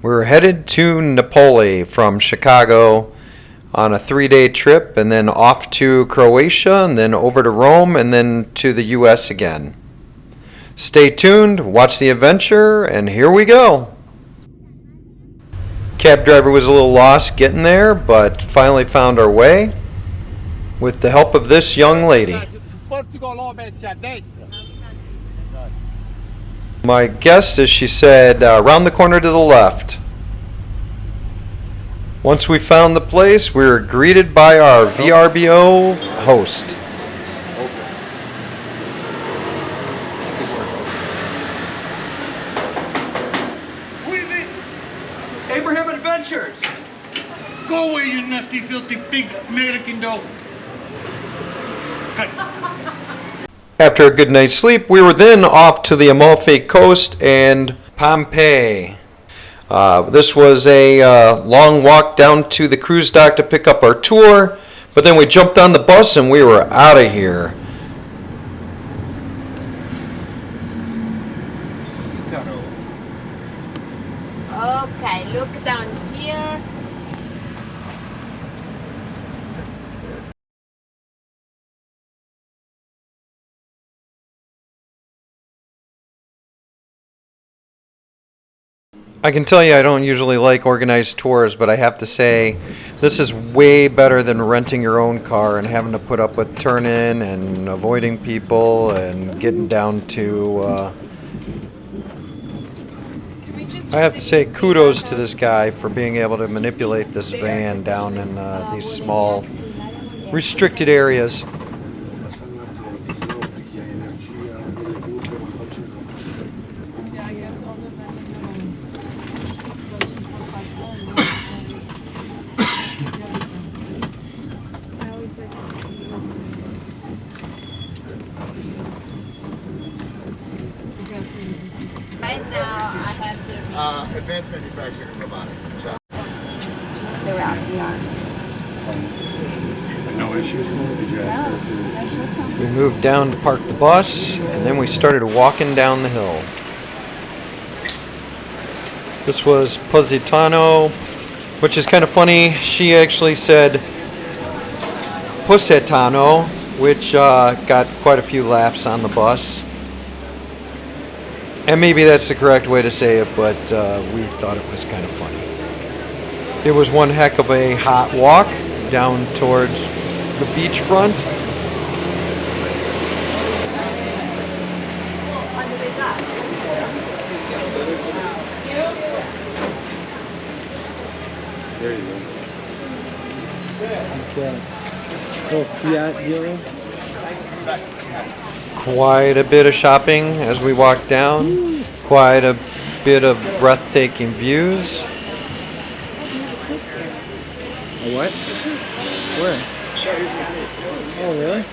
We're headed to Naples from Chicago on a 3-day trip, and then off to Croatia, and then over to Rome, and then to the U.S. again. Stay tuned, watch the adventure, and here we go. Cab driver was a little lost getting there, but finally found our way with the help of this young lady. My guess is she said round the corner to the left. Once we found the place, we were greeted by our VRBO host. Abraham Adventures! Go away, you nasty, filthy pig American dog. After a good night's sleep, we were then off to the Amalfi coast and Pompeii. This was a long walk down to the cruise dock to pick up our tour, but then we jumped on the bus and we were out of here. Okay, look down here. I can tell you I don't usually like organized tours, but I have to say this is way better than renting your own car and having to put up with turn-in and avoiding people and getting down to... I have to say kudos to this guy for being able to manipulate this van down in these small restricted areas. Right now, I have the Advanced manufacturing and robotics in the shop. they're out here. No issues? Did you ask her to? We moved down to park the bus, and then we started walking down the hill. This was Positano, which is kind of funny. She actually said Positano, which got quite a few laughs on the bus. And maybe that's the correct way to say it, but we thought it was kind of funny. It was one heck of a hot walk down towards the beachfront. There you go. Little Fiat dealer. Quite a bit of shopping as we walked down. Quite a bit of breathtaking views. A what? Where? Oh, really?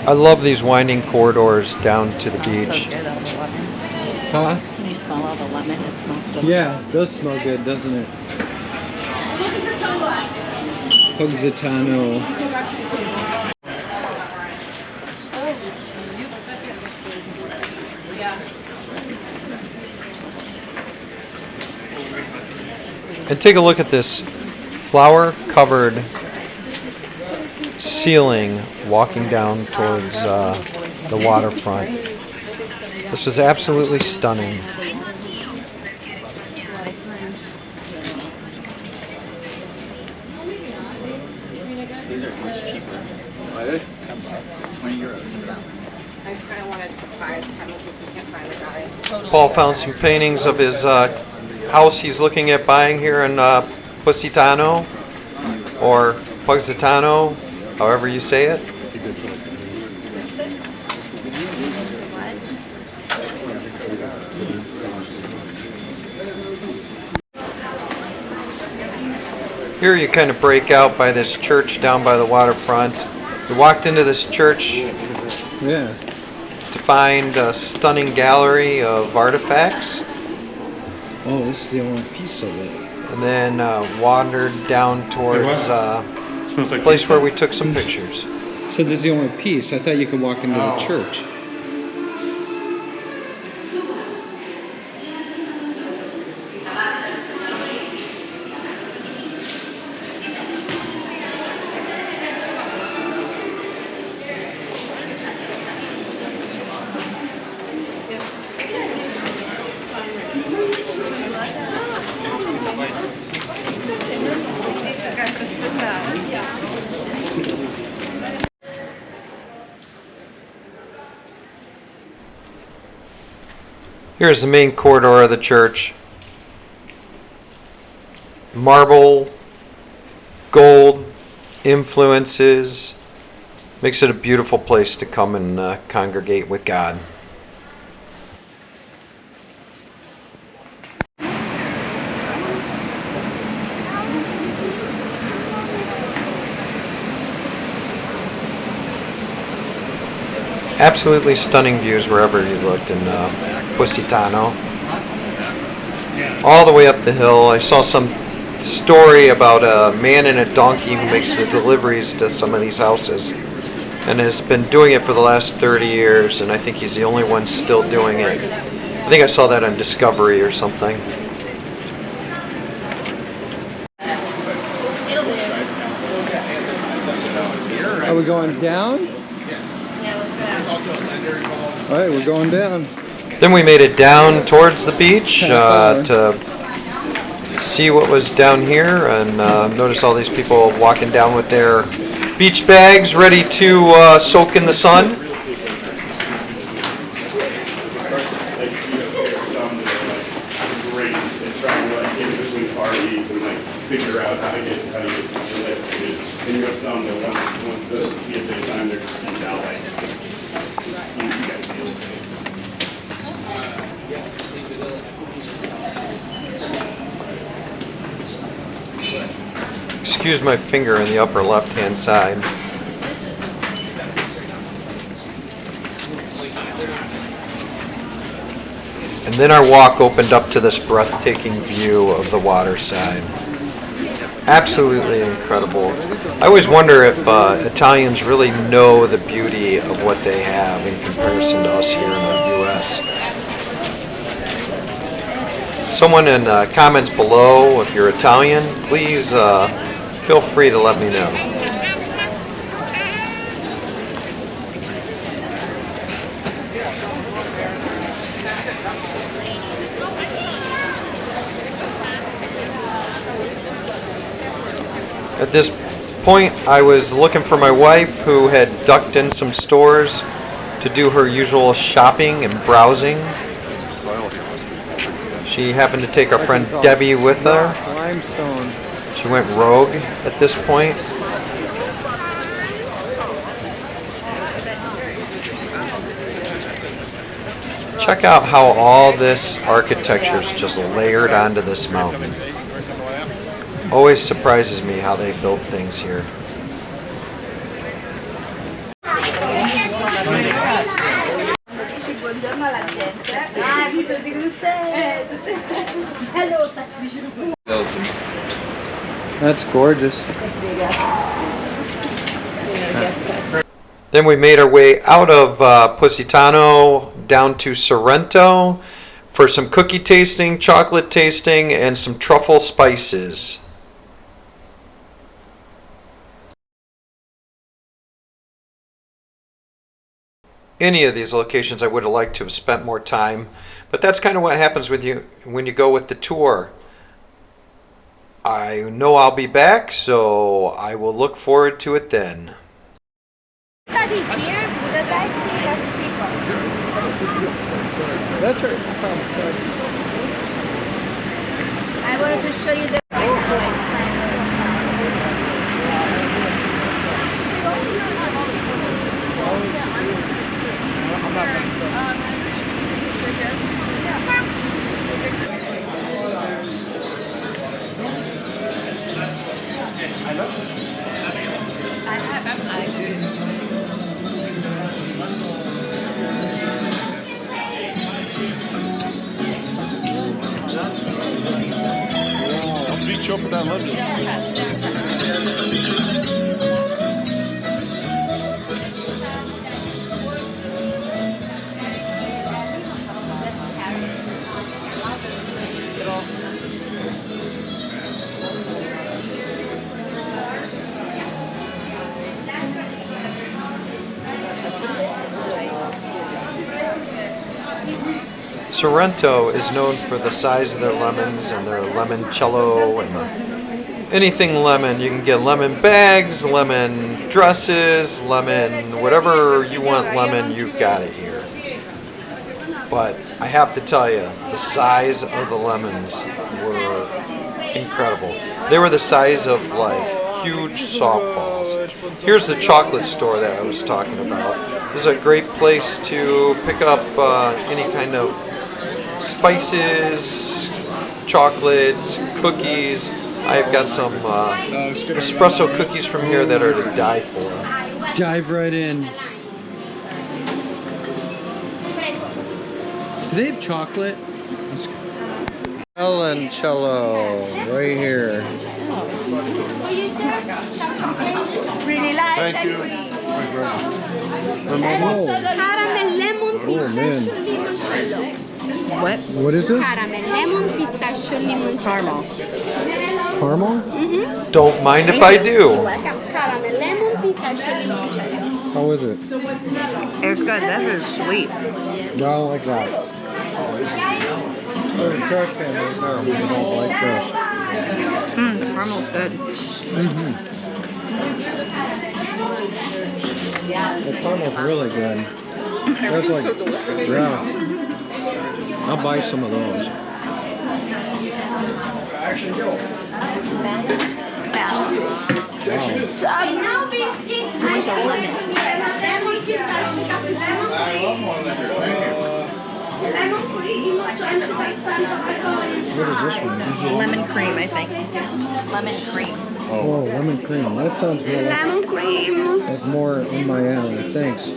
I love these winding corridors down to the beach. Huh? Can you smell all the lemon? It smells so Yeah, it does smell good, doesn't it? Positano. And take a look at this flower-covered ceiling walking down towards the waterfront. This is absolutely stunning. These are much cheaper. Are they? $10. 20 euros for that. I kind of wanted to buy his tent because we can't find a guy. Paul found some paintings of his house he's looking at buying here in Positano, or Positano, however you say it. Here you kind of break out by this church down by the waterfront. We walked into this church Yeah. to to find a stunning gallery of artifacts. Oh, this is the only piece of it. And then wandered down towards a Smells like place pizza. where we took some pictures. So this is the only piece. I thought you could walk into the church. Here's the main corridor of the church. Marble, gold, influences. Makes it a beautiful place to come and congregate with God. Absolutely stunning views wherever you looked in Positano. All the way up the hill. I saw some story about a man and a donkey who makes the deliveries to some of these houses and has been doing it for the last 30 years, and I think he's the only one still doing it. I think I saw that on Discovery or something. Are we going down? All right, we're going down. Then we made it down towards the beach to see what was down here, and notice all these people walking down with their beach bags ready to soak in the sun. Figure out how to get selected. And you have some that once those PSA time their piece out, like you got to deal with it. Excuse my finger in the upper left-hand side. And then our walk opened up to this breathtaking view of the waterside. Absolutely incredible. I always wonder if Italians really know the beauty of what they have in comparison to us here in the U.S. Someone in comments below, if you're Italian, please feel free to let me know. At this point, I was looking for my wife, who had ducked in some stores to do her usual shopping and browsing. She happened to take our friend Debbie with her. Limestone. She went rogue at this point. Check out how all this architecture is just layered onto this mountain. Always surprises me how they build things here. That's gorgeous. Then we made our way out of Positano down to Sorrento for some cookie tasting, chocolate tasting, and some truffle spices. Any of these locations I would have liked to have spent more time, but that's kind of what happens with you when you go with the tour. I know I'll be back, so I will look forward to it then. That's right. I wanted to show you the up with that lemon? Sorrento is known for the size of their lemons and their limoncello and anything lemon. You can get lemon bags, lemon dresses, lemon, whatever you want lemon, you got it here. But I have to tell you, the size of the lemons were incredible. They were the size of like huge softballs. Here's the chocolate store that I was talking about. This is a great place to pick up any kind of spices, chocolates, cookies. I've got some espresso cookies from here that are to die for. Dive right in. Do they have chocolate? Limoncello, right here. Really like Thank that you. cream. Oh, Caramel lemon pistachio man. limoncello. What? What is this? Caramel lemon pistachio limoncello. Caramel? Don't mind if I do. Welcome. Caramel lemon pistachio limoncello. How is it? It's good. This is sweet. No, I don't like that. There's a trash can right there. We don't like this. The caramel's good. The caramel's really good. That's like, yeah. I'll buy some of those. Wow. So now biscuits. I like lemon pistachio lemon cream. What is this one? Lemon cream, I think. Lemon cream. Oh, lemon cream. That sounds more Lemon cream. like more in my alley. Thanks.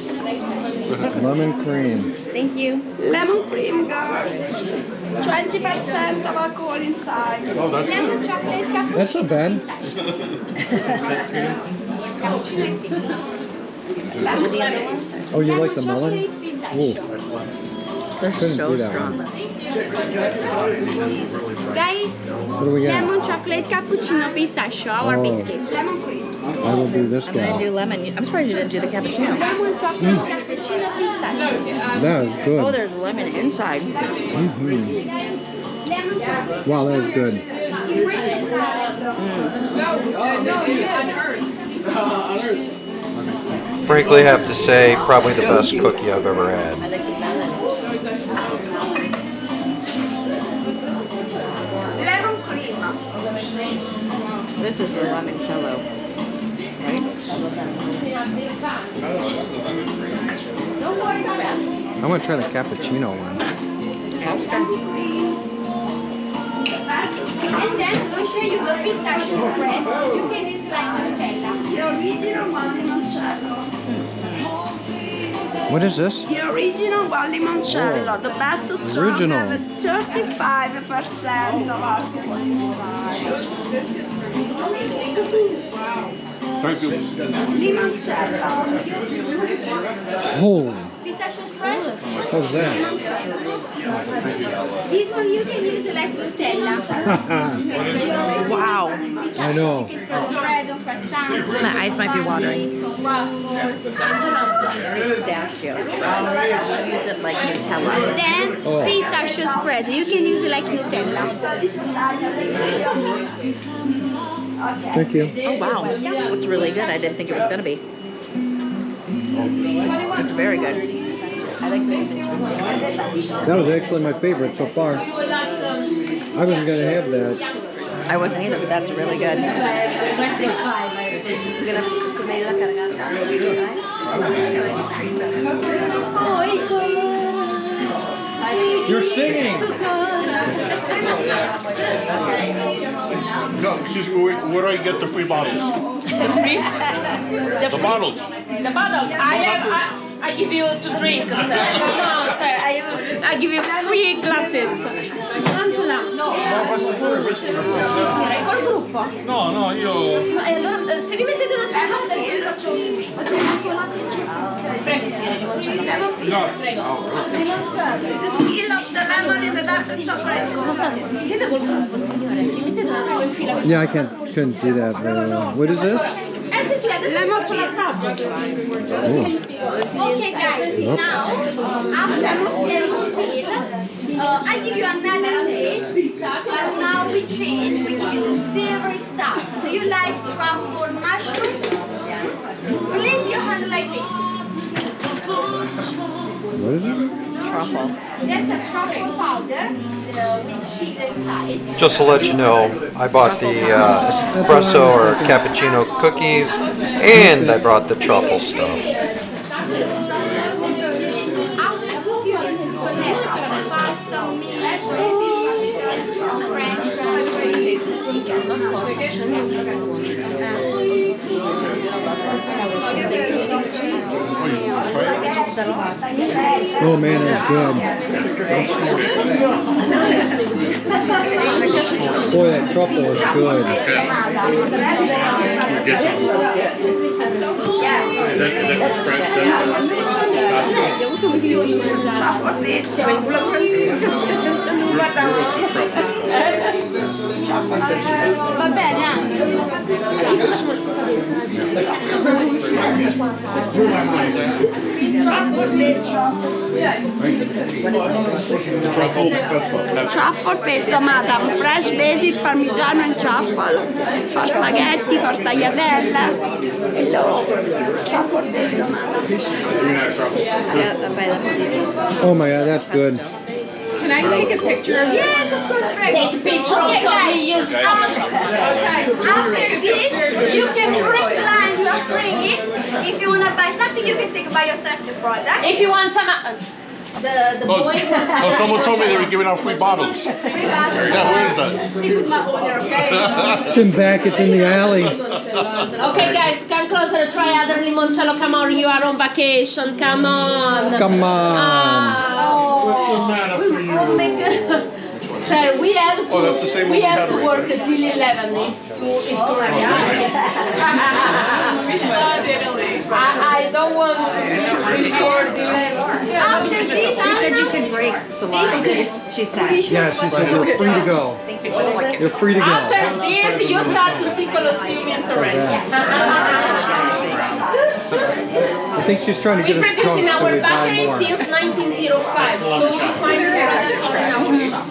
Lemon cream. Thank you. Lemon cream, girls. 20% of alcohol inside. Oh, that's Lemon good. chocolate cappuccino. That's not bad. Oh, you like the melon? Ooh, They're couldn't so do that strong. one. Guys, What do we got? lemon chocolate cappuccino pistachio, our Oh. biscuits. Lemon cream. I will do this I'm gonna guy. do lemon. I'm surprised you didn't do the cappuccino. Lemon chocolate cappuccino pistachio. That is Oh, good. there's lemon inside. Wow, that is good. Frankly, I have to say, probably the best cookie I've ever had. Lemon cream. This is the limoncello. Don't worry about it. I'm gonna try the cappuccino one. And then we show you the pistachio spread. You can use like Nutella. The original one limoncello. What is this? The original one limoncello. The best strong Original. have 35% of alcohol inside. Thank you. Limoncello. Holy, Pistachio spread. what's that? This one you can use like Nutella. Wow. I know. Bread or croissant. My eyes might be watering. Waffles. Pistachios. Use it like Nutella. Then Oh. pistachio spread. You can use it like Nutella. Thank you. Oh wow. It's really good. I didn't think it was gonna be. It's very good. I like the That was actually my favorite so far. I wasn't gonna have that. I wasn't either, but that's really good. You're singing. No, excuse me, where do I get the free bottles? The bottles. The bottles. I give you to drink, sir. No, sir. I give you free glasses. Angela. No. signora, è col gruppo? No, io... Allora, se vi mettete un attimo adesso io faccio un... Prego signora, limoncello. Prego. The lemon in the dark chocolate. Siete col gruppo signore, vi mettete un attimo in fila. Yeah, couldn't do that very well. What is this? Sì, sì, adesso faccio l'assaggio. Ok guys, now after lemon chill, I give you another taste, but now we change. We give you the savory stuff. Do you like truffle mushroom? Place your hand like this. What is this? Truffle. That's a truffle powder with cheese inside. Just to let you know, I bought the espresso or cappuccino cookies, and I brought the truffle stuff. After cooking, you connect pasta, Oh man, that's good. Boy, that truffle is good. Is that the spread? Va bene Truffle pesto, madam, fresh basil, parmigiano and truffle. For spaghetti, for tagliatelle. Hello. Truffle pesto, madam. Oh my god, that's good. Can I take a picture of Yes, of course, Greg. Take a picture Okay, so guys. we use After this, you can bring line, you are free. If you want to buy something, you can take by yourself the product. If you want some, the boy wants Oh, someone told me they were giving out free bottles. Free bottle. Yeah, where is that? Speak with my owner, okay? It's in back, it's in the alley. Okay guys, come closer, try other limoncello, come on, you are on vacation, come on. Come on. Oh, oh my god. Sir, we have to, Oh, that's the same one we we have had to already, work till 11, it's too early. I don't want to record 11. After this, She said you could break the line. She said. Yeah, she said you're free to go. You're free to go. After this, you start to see Colosseums already. I think she's trying to We get us produce drunk in so our we buy factory more. since 1905, so we find it in our shop.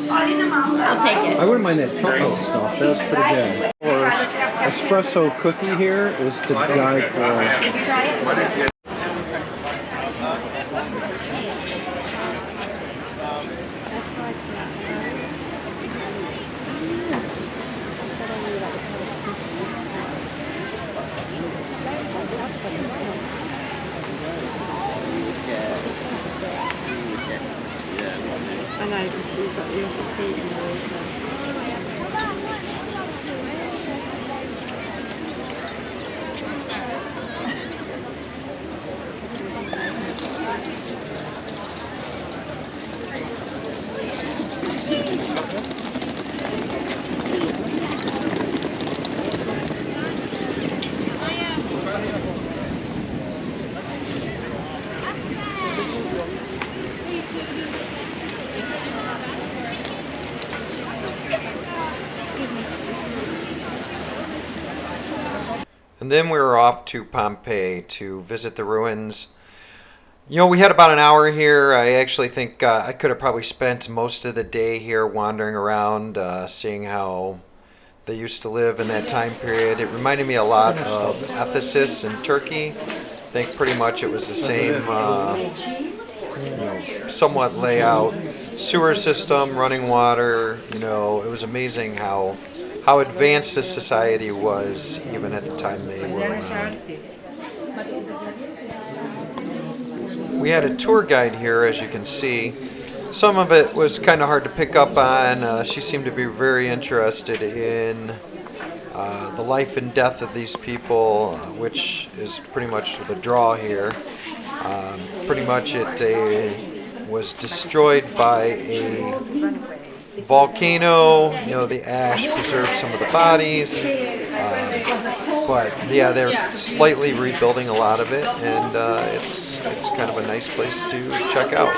I'll take it. I wouldn't mind that truffle stuff. That's pretty good. Or espresso cookie here is to die for. And then we were off to Pompeii to visit the ruins. You know, we had about an hour here. I actually think I could have probably spent most of the day here wandering around, seeing how they used to live in that time period. It reminded me a lot of Ephesus in Turkey. I think pretty much it was the same, you know, somewhat layout, sewer system, running water. You know, it was amazing how advanced this society was even at the time they were around. We had a tour guide here, as you can see. Some of it was kind of hard to pick up on. She seemed to be very interested in the life and death of these people, which is pretty much the draw here. Pretty much it was destroyed by volcano. You know, the ash preserved some of the bodies. But yeah, they're slightly rebuilding a lot of it, and it's kind of a nice place to check out.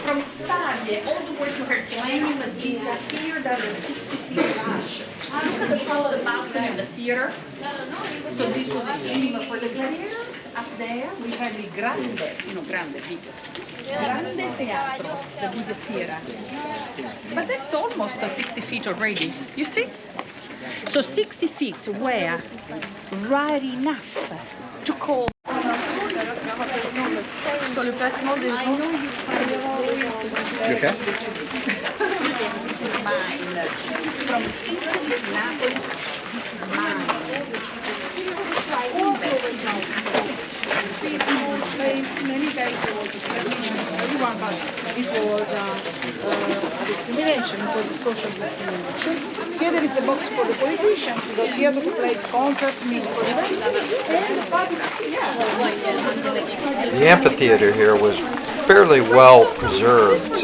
From Stabia all the way to her claiming that disappeared under 60 feet rush. Look at the top of the balcony of the theater. So this was a gym for the gladiators. Up there we have the grande, grande, big. Grande teatro, the big theater. But that's almost 60 feet already. You see? So 60 feet were right enough to call. Sur le placement des gens. Okay. This is mine. From Sicily to Naples, this is mine. Many days there was discrimination for everyone, but it was discrimination, it was a social discrimination. Here there is the box for the politicians, because here the plays concert, musical events. The amphitheater here was fairly well preserved,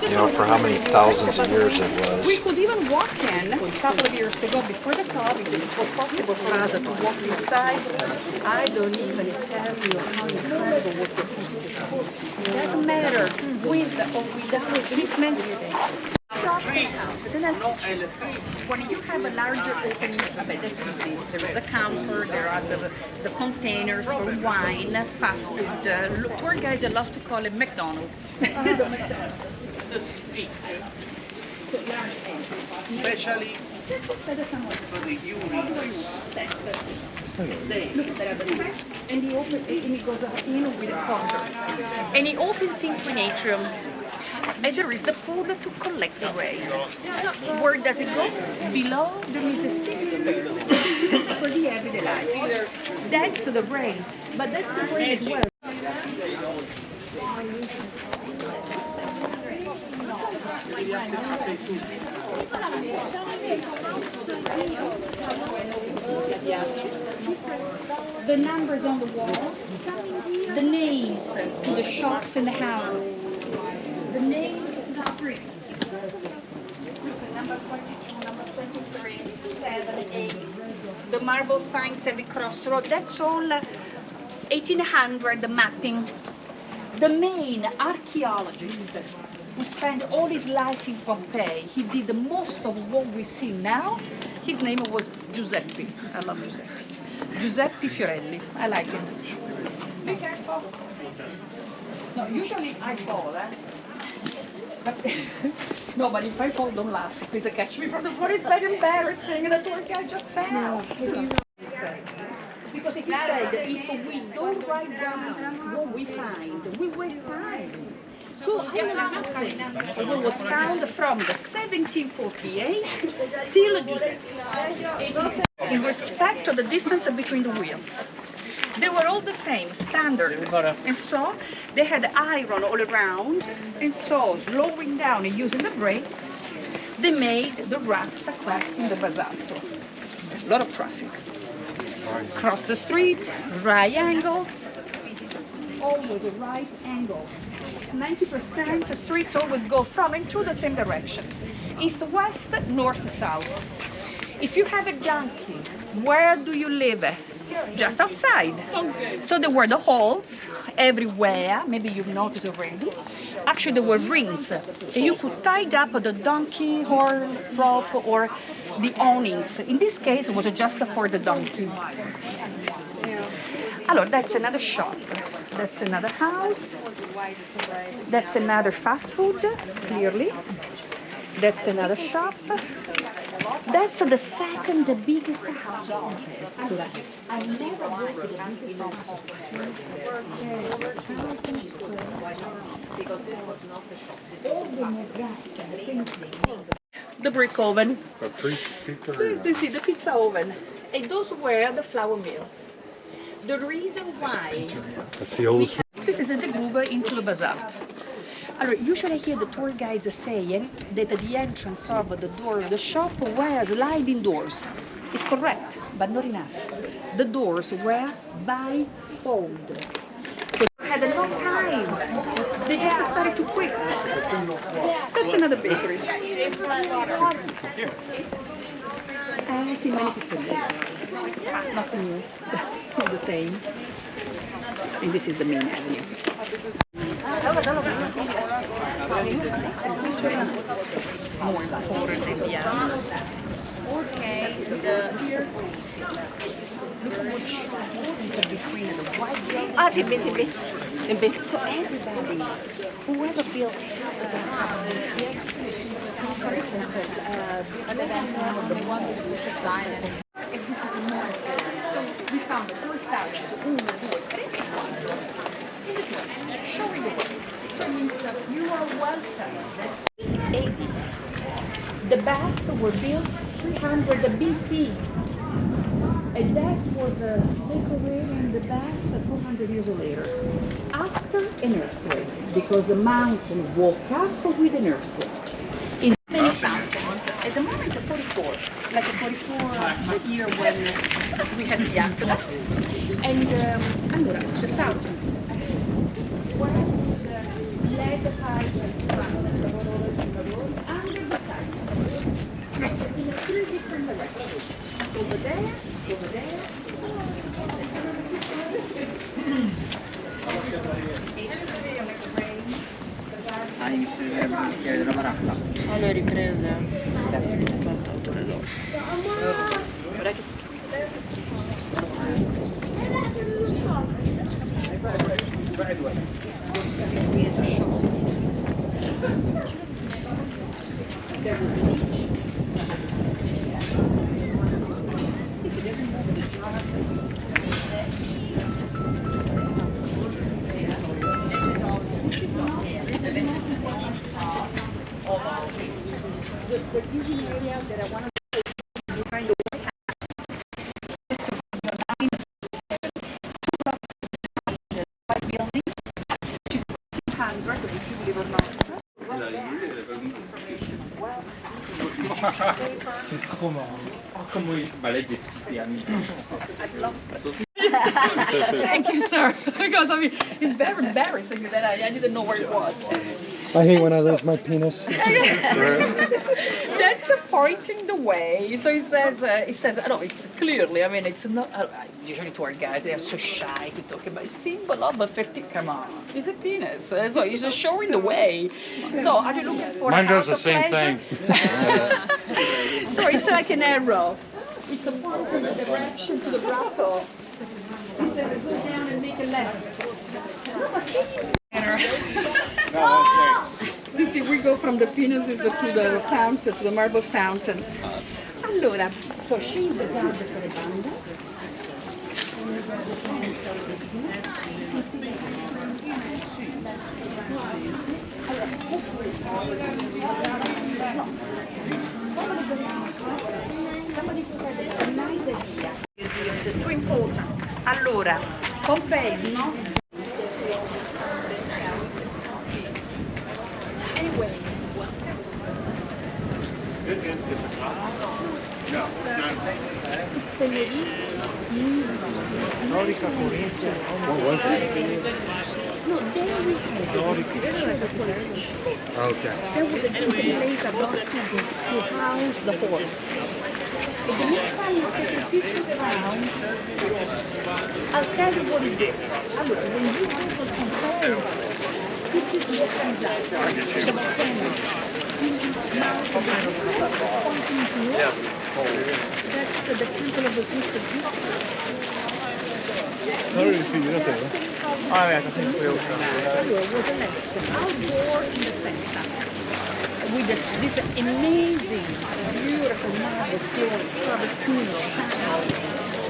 you know, for how many thousands of years it was. We could even walk in a couple of years ago before the COVID. It was possible for us to walk inside. I don't even tell you how incredible was the acoustic. It doesn't matter with or without equipment. Shops and houses, and then when you have a larger opening, that's easy. There is the counter, there are the containers for wine, fast food. Tour guides love to call it McDonald's. Especially for the urinals. Look, there are the steps, and he goes in with a counter. And he opens into an atrium. And there is the pool to collect the rain. Where does it go? Below there is a cistern for the everyday life. That's the rain, but that's the rain as well. The numbers on the wall, the names to the shops and the houses. The names of the streets. Number 22, number 23, 7, 8. The marble signs every crossroad. That's all 1800, the mapping. The main archaeologist who spent all his life in Pompeii, he did the most of what we see now. His name was Giuseppe. I love Giuseppe. Giuseppe Fiorelli. I like him. Be careful. No, usually I fall, But no, but if I fall, don't laugh. Please catch me from the floor. It's very embarrassing. The tour guide just fell. Because he said that if we don't write down what we find, we waste time. So I know nothing. What was found from the 1748 till Giuseppe. In respect to the distance between the wheels. They were all the same, standard. And so they had iron all around. And so, slowing down and using the brakes, they made the ruts in the basalto. A lot of traffic. Cross the street, right angles, always a right angle. 90% the streets always go from and to the same directions. East-west, north-south. If you have a donkey, where do you live? Just outside. So there were the halls everywhere, maybe you've noticed already. Actually there were rings, and you could tie up the donkey or rope or the awnings. In this case it was just for the donkey. Allora, that's another shop, that's another house, that's another fast food, clearly. That's another shop. That's the second biggest house. I never worked with the biggest house. The brick oven. The pizza oven. And those were the flour mills. The reason why this is the groove into the basalt. Usually I hear the tour guides saying that the entrance of the door of the shop were sliding doors. It's correct, but not enough. The doors were bifold. So had no time. They just started to quit. That's another bakery. I see many pizzerias. Nothing new. Still the same. And this is the main avenue. More important than the other. Okay, here. Look how much is between the white building. So everybody, whoever built houses and houses, for instance, the one with the sign. And this is more. We found the four statues. 1, 2, 3, 4. Show me the way. So it means you are welcome. 80. The baths were built 300 BC. And that was decorating the bath 400 years later. After an earthquake, because the mountain woke up with an earthquake. In many fountains. At the moment, 44. Like a 44 year when we had the aqueduct. And the fountains. One of the lead pipes under the side. In 3 different directions. Over there, over there. Hai visto il bicchiere della paracca? Alle riprese. Ore dopo. Guarda che there was a beach. The digging area that I want to find the White House. It's about 9 the white building, which is 200, if you believe or not. C'est trop marrant. Oh, comment il balègue des petits pyramides. I've lost it. Thank you, sir. Because I mean, it's very embarrassing that I didn't know where it was. I hate when I lose my penis. That's pointing the way. So it says, no, it's clearly, I mean, it's not, usually tour guides, they are so shy to talk about symbol of a 50, come on, it's a penis. So it's just showing the way. So are you looking for Mine a does house the of same pleasure? thing. So it's like an arrow. It's a point in the direction to the brothel. It says go down and make a left. See, we go from the penises to the fountain, to the marble fountain. Allora, so she's the goddess of abundance. Somebody who had a nice idea. Museums are too important. Allora, Pompeii, no? Anyway. It's a lady. What was it? No, there we had Okay. there was just a place about to house the horse. In the meantime, you take the pictures around. I'll tell you what is this. Allora, when you go to Pompeii, this is what comes out. The volcano. That's the temple of the Zeus of Egypt. Non riuscito, te. Ah, vabbè, cosa in cui ho usato? Allora, was left outdoor in the center with this amazing, beautiful marble floor, covered clean, sound,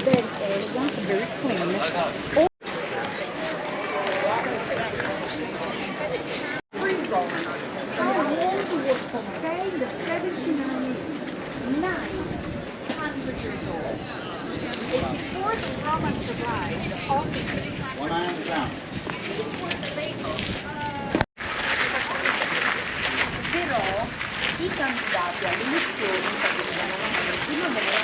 very elegant, very clean. Pre-Roman. How old was Pompeii? The 900 years old. And before the Romans arrived, only 300 però i candidati alle elezioni prima della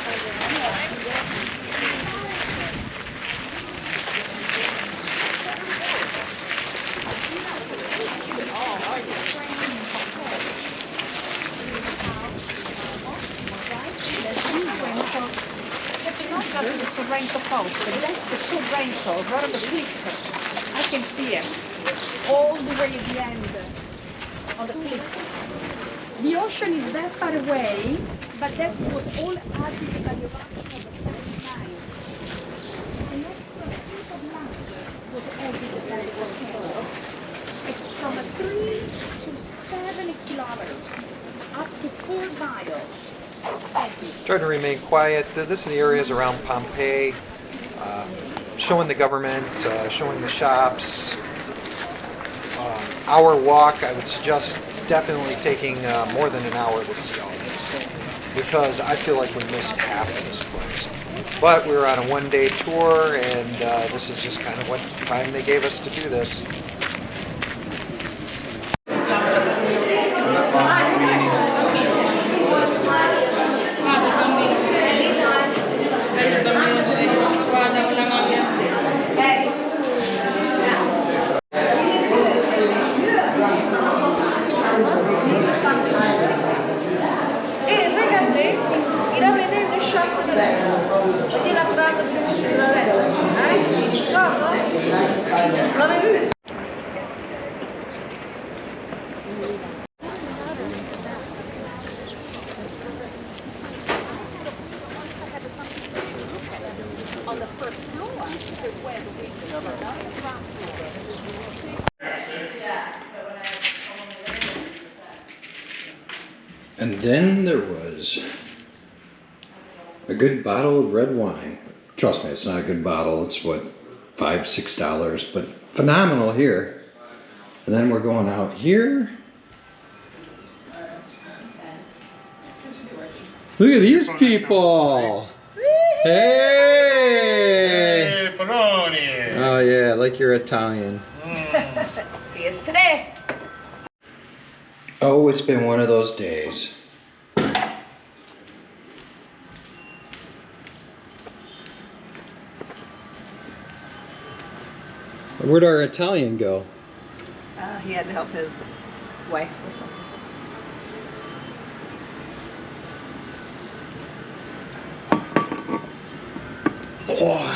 Sorrento coast. And that's Sorrento, around the cliff. I can see it all the way at the end of the cliff. The ocean is that far away, but that was all added by the eruption of the 79. An extra strip of land was added by the volcano. From 3 to 7 kilometers, up to 4 miles. Try to remain quiet. This is the areas around Pompeii, showing the government, showing the shops. Our walk, I would suggest definitely taking more than an hour to see all this, because I feel like we missed half of this place. But we were on a one-day tour, and this is just kind of what time they gave us to do this. On the first floor, where the windows are not the ground floor. And then there was a good bottle of red wine. Trust me, it's not a good bottle. It's what, $5, $6, but phenomenal here. And then we're going out here. Look at these people. Hey! Oh yeah, like you're Italian. Today. Oh, it's been one of those days. Where'd our Italian go? He had to help his wife with something. Oh.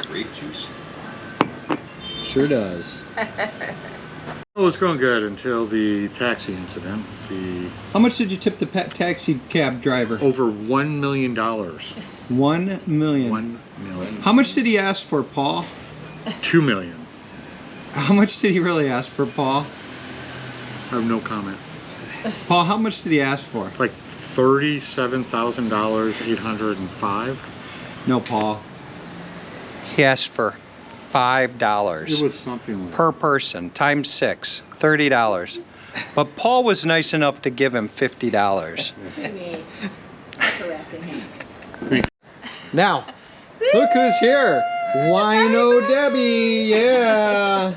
Grape juice. Sure does. Oh, it's going good until the taxi incident. How much did you tip the taxi cab driver? Over $1 million. 1 million. 1 million. How much did he ask for, Paul? 2 million. How much did he really ask for, Paul? I have no comment. Paul, how much did he ask for? Like $37,805. No, Paul. He asked for $5. It was something like per person, times 6, $30. But Paul was nice enough to give him $50. Now, look who's here. Wino Debbie, yeah.